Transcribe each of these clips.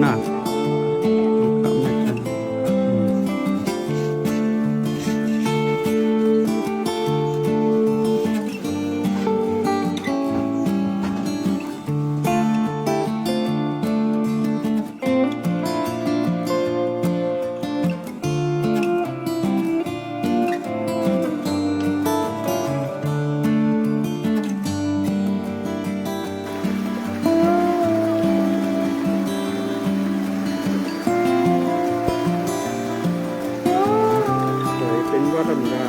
น่ะเป็นว่าธรรมดา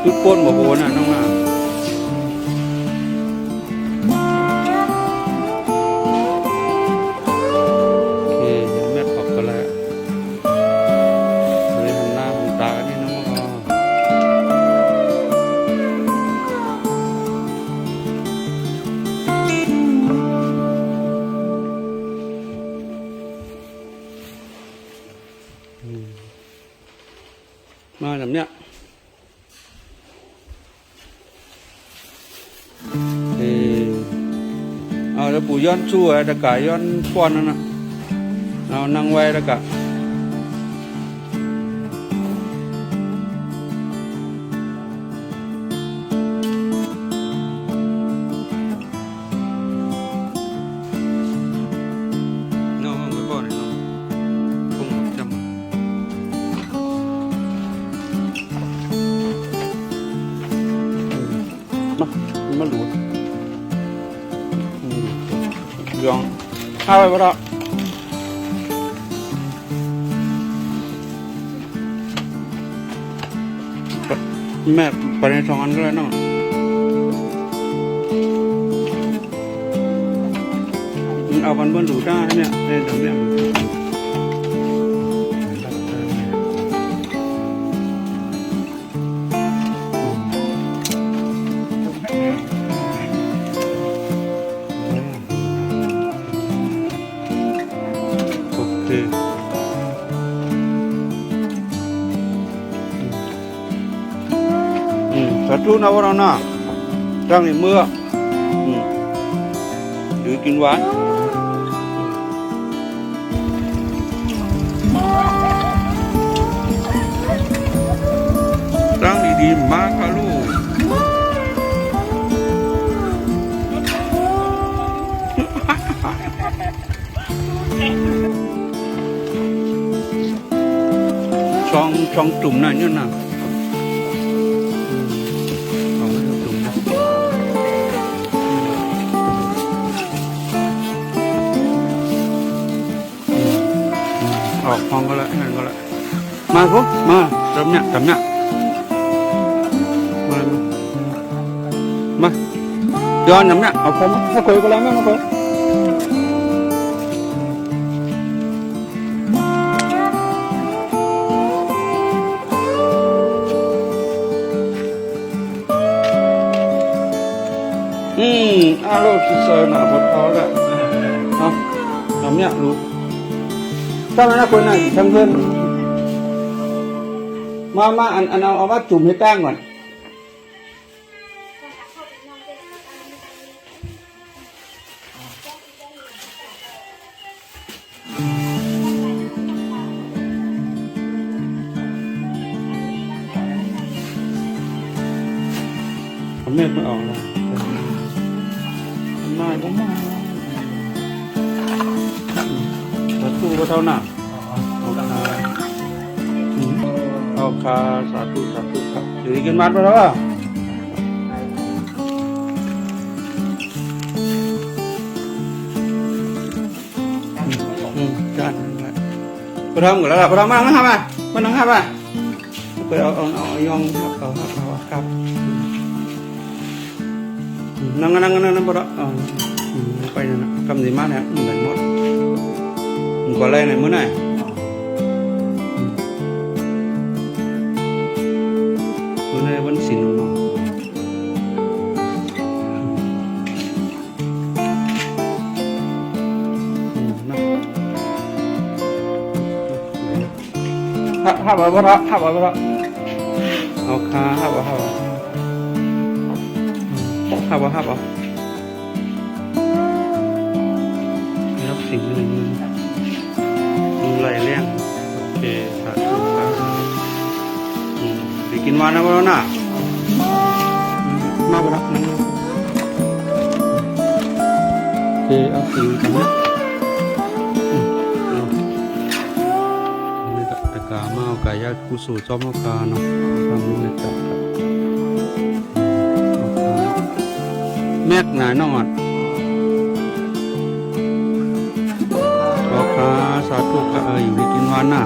จุดป้นบ่โหน่ะน้องน่ะโอเคแม่ตอบกันแล้วเลยหันหน้าหันตานี่น้องมาแบบเนี้ยเอาแล้วปู่ย้อนสู้ไอ้ตะกายย้อนป้อนนั่นนะเอานั่งไว้ตะกะน้องไม่ป้อนน้องคงจำมาหลุดยองข้าวไปบ่ได้แม่ไปใน2 อันก็เลยเนาะเอากันเบิ้ลดูได้เนี่ยในตรงเนี้ยสาธุนะวะเราน่ะตั้งในเมื่อหรือกินหวานตั้งดีๆมากค่ะลูกช่องตุ่มนั่นเนี่ยนะออกห้องก็แล้วนั่นก็แล้วมาปุ๊บมาทำเนี่ยมาย้อนทำเนี่ยเอาผมถ้าคุยก็แล้วแม่มาคุยอาลูกเซอร์หน่าพอท้อแล้วเอาทำเนี่ยรู้ถ้ามันน่าคนน่ะทั้งเพื่อนมาอันเอาว่าจุ่มให้แป้งก่อนผมไม่ออกเลยมาก็มาสาธุก็เท่าน่ะเอาคาสาธุครับอยู่กินมันไปแล้วจานไปทำกันแล้วล่ะไปทำมาแล้วทำไม มันนั่งครับอ่ะเปิดเอายองเอาครับนั่งบ่ละไปนั่นนะกำสีมาเนี่ยเหมือนหมดก่อนอะไรเนี่ยมื้อไหนมื้อไหนวันศิลป์น้องห้าบาทบ่ละเอาค่าห้าบาทรับสิ่งหนึ่งดูไหลเลี้ยงโอเคสาธุครับไปกินมานะบ่แล้วนะมาบ่ละนั่งโอเคเอาสิ่งกันนะนี่ตะกามาเอากายากุศลจอมเอากาเนาะทำมือจับแม่หนาน้องอ่ะขอคาสาธุค่ะอยู่ในกินวันน่ะ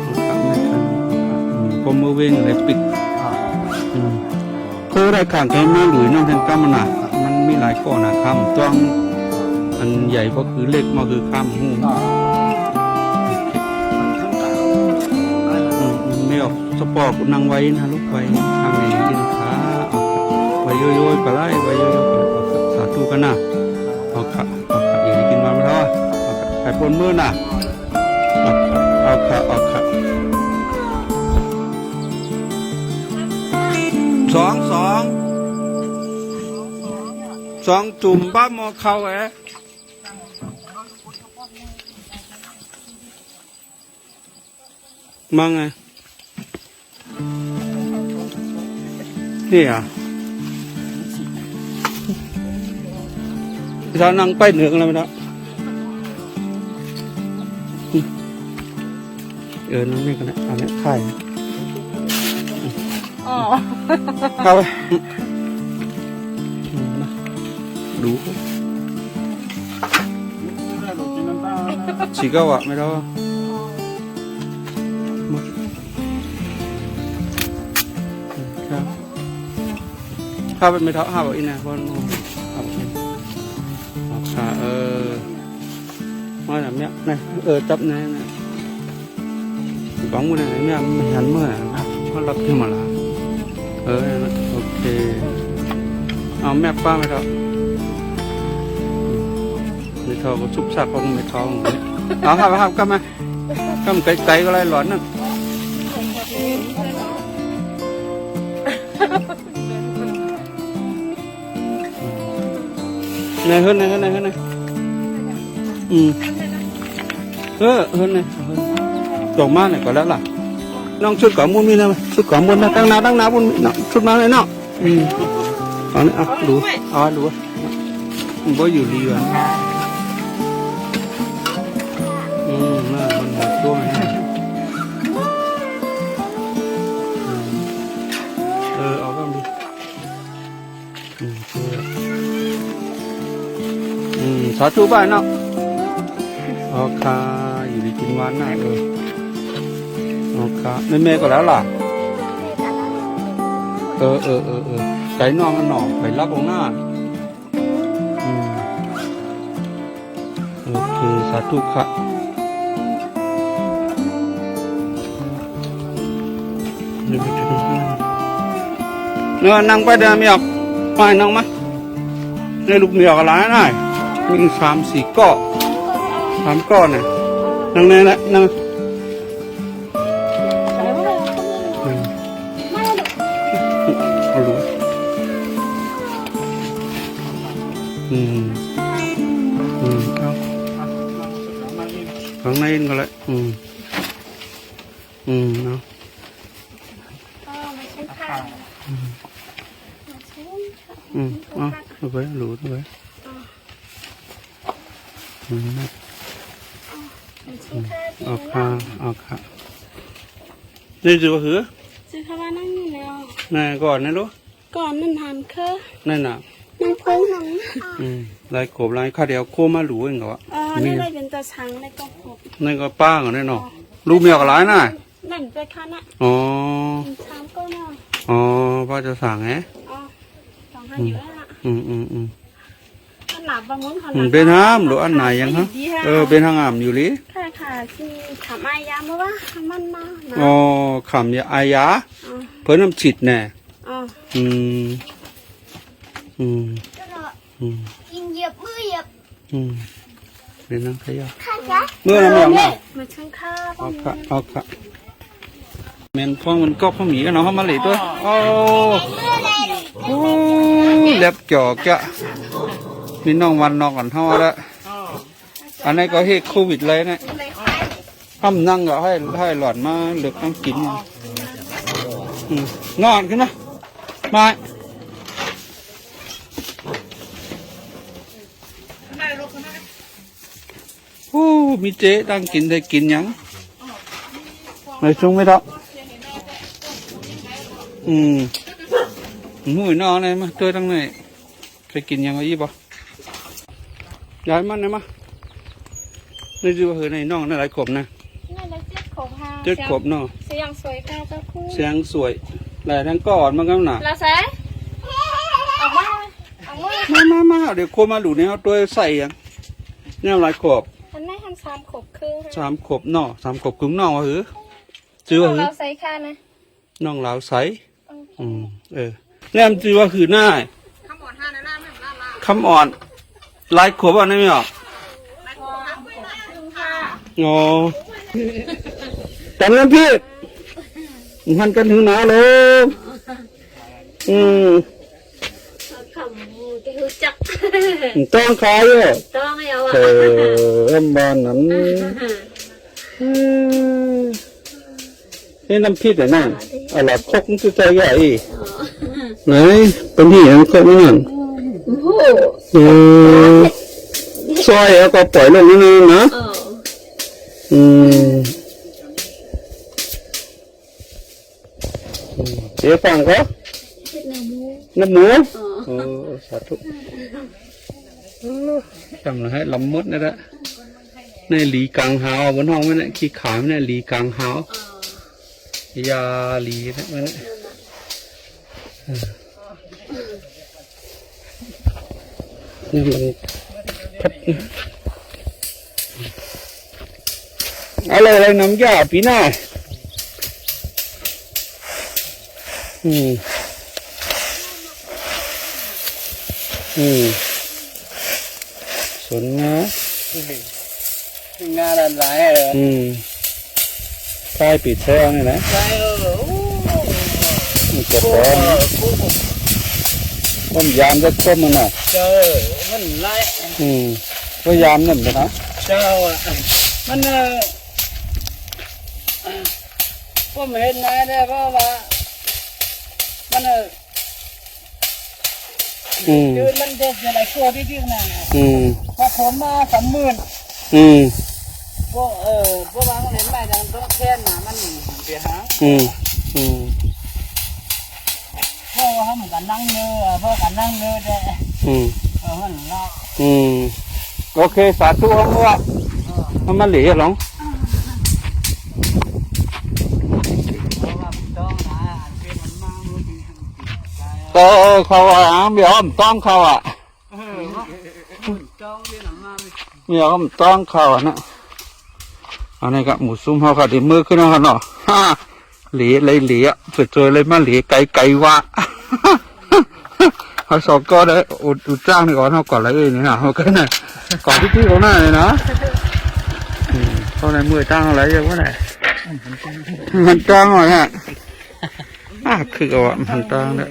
ขอคาแม่กันพอมือเว้งเลยปิดคือรายการแกมาหลุยน้องแทนก้ามันน่ะมันมีหลายก้อนนะคำจ้องอันใหญ่ก็คือเล็กมาคือข้ามหูไม่ออกสปอร์ตนั่งไว้นะลูกไว้ทางนี้กินขาไว้โยยๆก็ไล่ไว้โยยๆสาธุกันนะเอาค่ะอยู่ในกินวันไม่ท้อไข่ปนมือน่ะเอาค่ะสองจุ่มบ้ามอเข้ามาไงนี่อ่ะถ้านั่งไปเหนือกันแล้วไม่ได้นั่งนี่กันนะอันนี้ไข่เข้าไปดูฉีกเอาอะไม่ได้ครับข้าวเป็นไม่เท่าข้าวอีกนะเพราะมาแบบเนี้ยนี่จับนี่นะบ้องมันอะไรเนี่ยมันหันเมื่อเขารับขึ้นมาละโอเคเอาแม่ป้าไม่เท่าไม่เท่าก็ชุบซักของไม่เท่าเอาครับก็มาก็มันไกลๆก็ไรหลอนนั่นnày hơn này hơn này trồng ma này có lẽ là nong chút có muôn mi này chút có muôn này đang nào muôn chút má này nọ đó này đủ đủ có gì đi vậy là mình một tô này ở con điสาธุบ้านเนาะโอเคอยู่ดีกินวันน่ะโอเคแม่ก็แล้วล่ะไก่นองกันหน่อไก่รับของหน้าโอเคสาธุค่ะเนื้อนั่งไปเดินไม่ออกไปนั่งมาในลูกเหนียวอะไรน่ะมี3-4ก้อน3ก้อนน่ะนั่งนี่แหละนั่งเอาดูเอาข้างในก็เลยเนาะเอาไปรู้ด้วยเอาค่ะนี่จือว่าหือจือค่ะว่านั่งนี่แล้วนี่ก่อนนะลูกก่อนนั่นหันเคอนั่นน่ะนั่งโค้งหนังลายกบลายข้าเดียวโคมาหลูเองเหรอนี่อะไรเป็นตาช้างในก็ขบนั่นก็ป้าก่อนแน่นอน ลูกเมียก็หลายน่ะ นั่นไปคันอ่ะ อ๋อ ชามก็เนาะ อ๋อพ่อจะสั่งไง อ๋อ2,000อยู่แล้วล่ะ อืม ขนาดบางมื้อขนาด เป็นห้ามหรืออันไหนยังฮะเป็นห้างามอยู่ลิ ค่ะค่ะที่ถามอายามาว่ามันมานะ อ๋อขำยาอายา อ๋อ เพิ่นน้ำฉิดแน่ อ๋อ อืมอืม กินเหยียบมือเหยียบ เป็นนังขยะ ค่ะจ้ะ เมื่อน้ำยังน่ะ มาช่างข้าว เอาค่ะแมนฟองมันก็พ่อหมีกันเนาะเขามาหลีตัวโอ้เล็บจ่อกจ้ะมีน้องวันนอกก่อนเท่าละอันนี้ก็เฮโควิดเลยนะห้ามนั่งก็ให้หลอดมาเหลือกน้ำกินนอนขึ้นนะมาโอ้มีเจ๊ตั้งกินได้กินยังไม่ชุ่มไม่ต้องมือนอนเลยมาตัวตั้งไหนเคยกินยังไงยี่บ่ย้ายมันเลยมานี่ดูว่าเฮ้ยในน้องน่าหลายขบนะ นี่เลยเจ็ดขบค่ะ เจ็ดขบเนาะ เสียงสวยค่ะเจ้าคู่ เสียงสวยหลายทั้งก่อนมันก็หนา ลาแสออกมาออกมา มาเดี๋ยวโคมาดูเนี่ยเอาตัวใส่ยังเนี่ยหลายขบ อันนี้ทำ3ขบคือ 3 ขบเนาะ3 ขบครึ่งน้องวะหือจื้อวะหือ เราใส่ค่ะนะ น้องลาวใสเนี่ยมันจื้อว่าคือหน้าคำอ่อนหลายขบอ่ะนี่ไม่ออกอ๋อแต่นั้นพี่มันกันถึงหนาเลยขำจะรู้จัก ต้องขายอ่ะ ต้องให้เอา บ้านนั้นนี่น้ำพริกเหรอนั่นอะไรคกมันจะใจใหญ่ไหนเป็นที่ยังคกนี่นั่นซอยแล้วก็ปล่อยลงนี่นะเดี๋ยวฟังเขาน้ำหมูสาธุจำเลยให้ลำมดนะละในหลีกังหาวบนห้องมันเนี่ยขี้ขามเนี่ยหลีกังหาวยาหลีนะมันเนี่ยนี่มันพัดอะไรน้ำยาปีหน้าสนงางาดันหลายเลยใช่ปิดแท้นี่นะใช่มันจะพร้อมต้มยำจะต้มมันน่ะมันไล่ก็ยำนั่นนะมันผมเห็นนะได้เพราะว่ามันยืนมันเด็ดอย่างไรตัวที่ดิ้งน่ะพอผมมา30,000พวกบางเห็นไหมอย่างตัวแค่น่ะมันเสียหายพ่อเขาเหมือนกันนั่งเนื้อพ่อกันนั่งเนื้อได้มันเนาะโอเคสาธุห้องว่ามันมาเหลียหรอเขาเดี๋ยวผมต้องเขาเดี๋ยวผมต้องเขานะอันนี้ก็หมูซุ้มเขาค่ะดีมือขึ้นแล้วเนาะเหลียเลยเหลียเปิดเจอเลยมาเหลียไกลวะเขาสอบก็ได้อุดจ้างนี่ก่อนเขาก่อนอะไรนี่นะเขาก็เนี่ยก่อนที่เขาหน้าเลยนะเขาในมือจ้างอะไรเยอะวะเนี่ยมันจ้างหน่อยฮะคือว่ามันจ้างเนี่ย